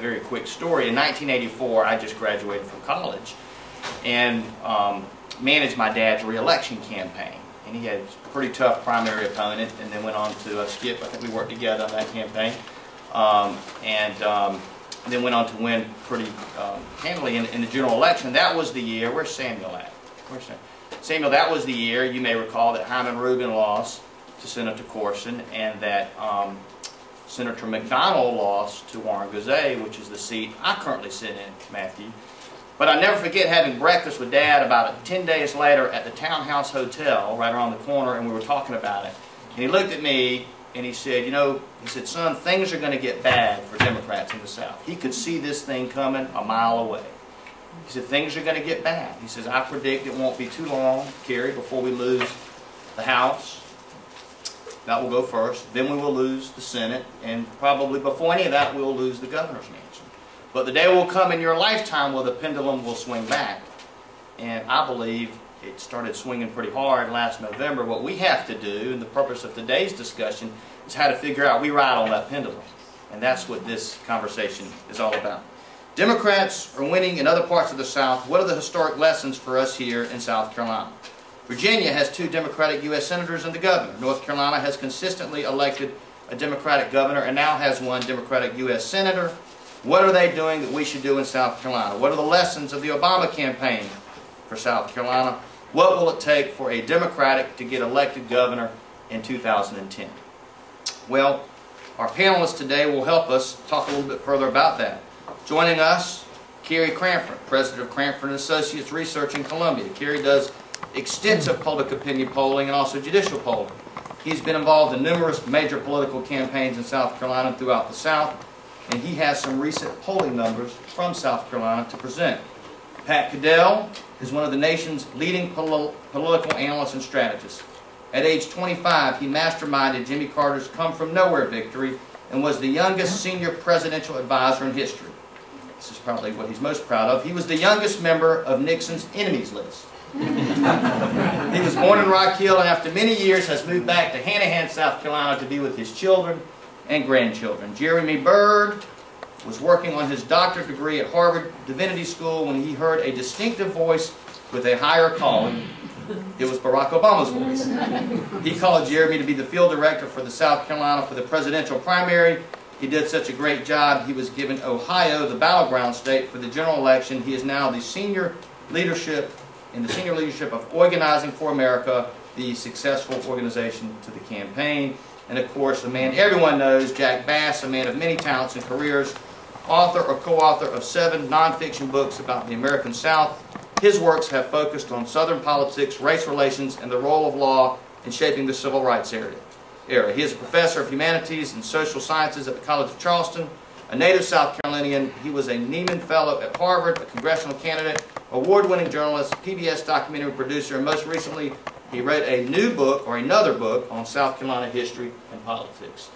very quick story. In 1984, I just graduated from college and managed my dad's re-election campaign. And he had a pretty tough primary opponent, and then went on to Skip. I think we worked together on that campaign. Then went on to win pretty handily in the general election. That was the year. Where's Samuel at? Where's Samuel? Samuel, that was the year, you may recall, that Hyman Rubin lost to Senator Corson, and that Senator McDonald lost to Warren Guzet, which is the seat I currently sit in, Matthew. But I never forget having breakfast with Dad about 10 days later at the Townhouse Hotel right around the corner, and we were talking about it. And he looked at me and he said, you know, he said, son, things are going to get bad for Democrats in the South. He could see this thing coming a mile away. He said, things are going to get bad. He says, I predict it won't be too long, Carey, before we lose the House. That will go first. Then we will lose the Senate. And probably before any of that, we'll lose the governor's mansion. But the day will come in your lifetime where the pendulum will swing back. And I believe it started swinging pretty hard last November. What we have to do, and the purpose of today's discussion, is how to figure out we ride on that pendulum. And that's what this conversation is all about. Democrats are winning in other parts of the South. What are the historic lessons for us here in South Carolina? Virginia has 2 Democratic U.S. Senators and the governor. North Carolina has consistently elected a Democratic governor and now has 1 Democratic U.S. Senator. What are they doing that we should do in South Carolina? What are the lessons of the Obama campaign for South Carolina? What will it take for a Democratic to get elected governor in 2010? Well, our panelists today will help us talk a little bit further about that. Joining us, Carey Crantford, President of Crantford & Associates Research in Columbia. Carey does extensive public opinion polling and also judicial polling. He's been involved in numerous major political campaigns in South Carolina and throughout the South, and he has some recent polling numbers from South Carolina to present. Pat Caddell is one of the nation's leading political analysts and strategists. At age 25, he masterminded Jimmy Carter's come-from-nowhere victory and was the youngest senior presidential advisor in history. This is probably what he's most proud of. He was the youngest member of Nixon's enemies list. He was born in Rock Hill and after many years has moved back to Hanahan, South Carolina to be with his children and grandchildren. Jeremy Byrd was working on his doctorate degree at Harvard Divinity School when he heard a distinctive voice with a higher calling. It was Barack Obama's voice. He called Jeremy to be the field director for the South Carolina for the presidential primary. He did such a great job, he was given Ohio, the battleground state, for the general election. He is now the senior leadership of Organizing for America, the successful organization to the campaign. And of course, a man everyone knows, Jack Bass, a man of many talents and careers, author or co-author of 7 nonfiction books about the American South. His works have focused on Southern politics, race relations, and the role of law in shaping the civil rights era. He is a professor of humanities and social sciences at the College of Charleston, a native South Carolinian. He was a Neiman Fellow at Harvard, a congressional candidate, award-winning journalist, PBS documentary producer, and most recently he wrote a new book, or another book, on South Carolina history and politics.